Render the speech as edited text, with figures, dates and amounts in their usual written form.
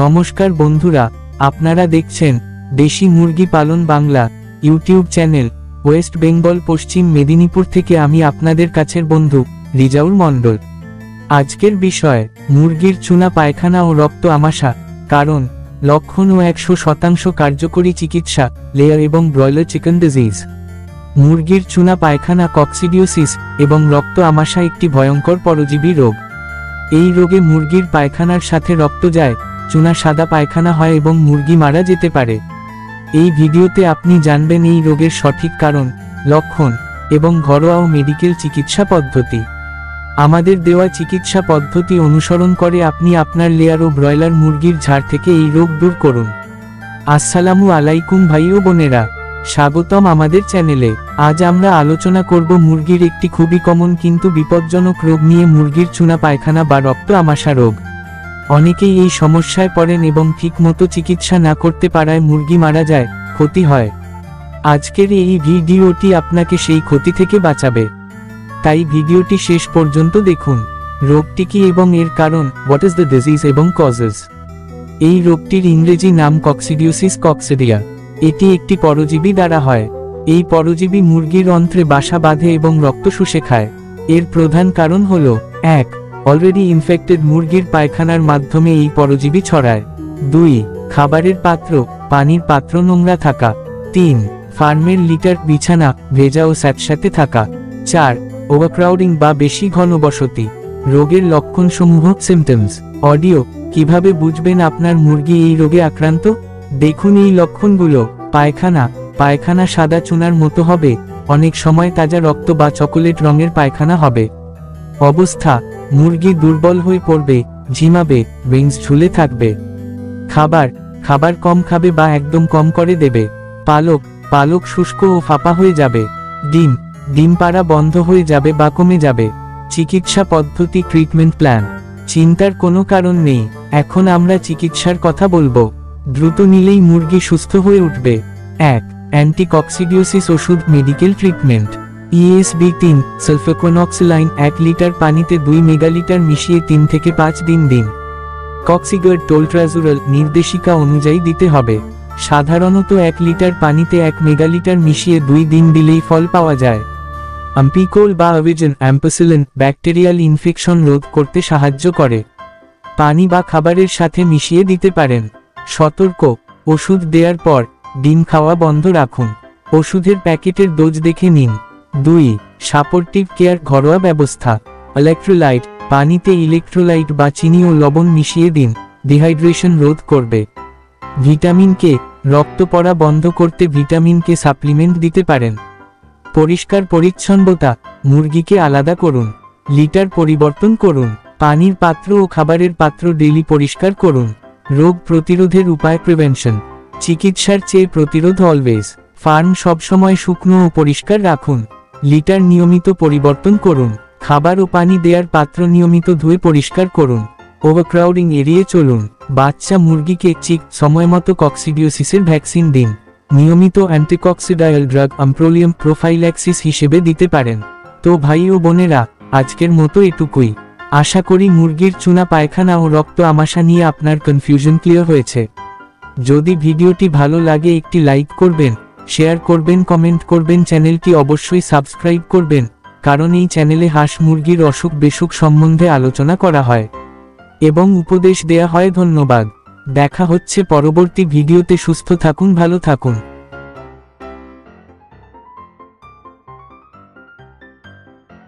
নমস্কার বন্ধুরা, আপনারা দেখছেন দেশি মুরগি পালন Bangla YouTube channel. West Bengal পশ্চিম মেদিনীপুর থেকে আমি আপনাদের কাছের বন্ধু রিজাউল মণ্ডল। আজকের বিষয় মুরগির চুনা পায়খানা ও রক্ত আমাশা, কারণ, লক্ষণ ও 100% কার্যকরী চিকিৎসা, লেয়ার এবং ব্রয়লার চিকেন ডিজিজ। মুরগির চুনা পায়খানা কক্সিডিওসিস এবং রক্ত আমাশা একটি ভয়ঙ্কর পরজীবী রোগ। এই রোগে মুরগির পায়খানার সাথে রক্ত যায়, চুনা সাদা পায়খানা হয় এবং মুরগি মারা যেতে পারে। এই ভিডিওতে আপনি জানবেন এই রোগের সঠিক কারণ, লক্ষণ এবং ঘরোয়া ও মেডিকেল চিকিৎসা পদ্ধতি। আমাদের দেওয়া চিকিৎসা পদ্ধতি অনুসরণ করে আপনি আপনার লেয়ার ও ব্রয়লার মুরগির ঝাড় থেকে এই রোগ দূর করুন। আসসালামু আলাইকুম ভাই ও বোনেরা, স্বাগতম আমাদের চ্যানেলে। আজ আমরা আলোচনা করব মুরগির একটি খুবই কমন কিন্তু বিপজ্জনক রোগ নিয়ে, মুরগির চুনা পায়খানা বা রক্ত আমাশা রোগ। অনেকেই এই সমস্যায় পড়েন এবং ঠিকমতো চিকিৎসা না করতে পারায় মুরগি মারা যায়, ক্ষতি হয়। আজকের এই ভিডিওটি আপনাকে সেই ক্ষতি থেকে বাঁচাবে, তাই ভিডিওটি শেষ পর্যন্ত দেখুন। রোগটি কি এবং এর কারণ, হোয়াট ইজ দ্য ডিজিজ এবং কজেস। এই রোগটির ইংরেজি নাম কক্সিডিওসিস কক্সিডিয়া। এটি একটি পরজীবী দ্বারা হয়। এই পরজীবী মুরগির অন্ত্রে বাসা বাঁধে এবং রক্ত শুষে খায়। এর প্রধান কারণ হল: 1. অলরেডি ইনফেক্টেড মুরগির পায়খানার মাধ্যমে এই পরজীবী ছড়ায়। 2. খাবারের পাত্র, পানির পাত্র নোংরা থাকা। 3. ফার্মের লিটার, বিছানা ভেজা ও স্যাঁতস্যাঁতে থাকা। 4. ওভারক্রাউডিং বা বেশি ঘনবসতি। রোগের লক্ষণসমূহ, সিমটমস। অডিও। কিভাবে বুঝবেন আপনার মুরগি এই রোগে আক্রান্ত? দেখুন এই লক্ষণগুলো। পায়খানা সাদা চুনার মতো হবে, অনেক সময় তাজা রক্ত বা চকোলেট রঙের পায়খানা হবে। অবস্থা: মুরগি দুর্বল হয়ে পড়বে, ঝিমাবে, উইংস ঝুলে থাকবে। খাবার কম খাবে বা একদম কম করে দেবে। পালক শুষ্ক ও ফাঁপা হয়ে যাবে। ডিম পাড়া বন্ধ হয়ে যাবে বা কমে যাবে। চিকিৎসা পদ্ধতি, ট্রিটমেন্ট প্ল্যান। চিন্তার কোনো কারণ নেই, এখন আমরা চিকিৎসার কথা বলবো। দ্রুত নিলেই মুরগি সুস্থ হয়ে উঠবে। 1. অ্যান্টিকক্সিডিওসিস ওষুধ, মেডিকেল ট্রিটমেন্ট। ESB-3 সালফাকোনক্সিলাইন 1 লিটার পানিতে 2 মেগালিটার মিশিয়ে 3 থেকে 5 দিন দিন। কক্সিগার্ড টোলট্রাজুরাল নির্দেশিকা অনুযায়ী দিতে হবে। সাধারণত 1 লিটার পানিতে 1 মেগালিটার মিশিয়ে 2 দিন দিলেই ফল পাওয়া যায়। আম্পিকোল বা অভিজন অ্যাম্পিসিলিন ব্যাকটেরিয়াল ইনফেকশন রোধ করতে সাহায্য করে। পানি বা খাবারের সাথে মিশিয়ে দিতে পারেন। সতর্ক: ওষুধ দেওয়ার পর ডিম খাওয়া বন্ধ রাখুন। ওষুধের প্যাকেটের ডোজ দেখে নিন। 2. সাপোর্টিভ কেয়ার, ঘরোয়া ব্যবস্থা। ইলেক্ট্রোলাইট, পানিতে ইলেক্ট্রোলাইট বা চিনি ও লবণ মিশিয়ে দিন, ডিহাইড্রেশন রোধ করবে। ভিটামিন কে, রক্ত পড়া বন্ধ করতে ভিটামিন কে সাপ্লিমেন্ট দিতে পারেন। পরিষ্কার পরিচ্ছন্নতা, মুরগিকে আলাদা করুন। লিটার পরিবর্তন করুন। পানির পাত্র ও খাবারের পাত্র ডেইলি পরিষ্কার করুন। রোগ প্রতিরোধের উপায়, প্রিভেনশন। চিকিৎসার চেয়ে প্রতিরোধ অলওয়েজ। ফার্ম সবসময় শুকনো ও পরিষ্কার রাখুন। লিটার নিয়মিত পরিবর্তন করুন। খাবার ও পানি দেওয়ার পাত্র নিয়মিত ধুয়ে পরিষ্কার করুন। ওভারক্রাউডিং এড়িয়ে চলুন। বাচ্চা মুরগিকে সময়মতো কক্সিডিওসিসের ভ্যাকসিন দিন। নিয়মিত অ্যান্টিকক্সিডায়াল ড্রাগ আম্প্রোলিয়াম প্রোফাইল্যাক্সিস হিসেবে দিতে পারেন। তো ভাই ও বোনেরা, আজকের মতো এটুকুই। আশা করি মুরগির চুনা পায়খানা ও রক্ত আমাশা নিয়ে আপনার কনফিউশন ক্লিয়ার হয়েছে। যদি ভিডিওটি ভালো লাগে একটি লাইক করবেন, শেয়ার করবেন, কমেন্ট করবেন, চ্যানেলটি অবশ্যই সাবস্ক্রাইব করবেন, কারণ এই চ্যানেলে হাঁস মুরগির অসুখ বেসুখ সম্বন্ধে আলোচনা করা হয় এবং উপদেশ দেয়া হয়। ধন্যবাদ। দেখা হচ্ছে পরবর্তী ভিডিওতে। সুস্থ থাকুন, ভালো থাকুন।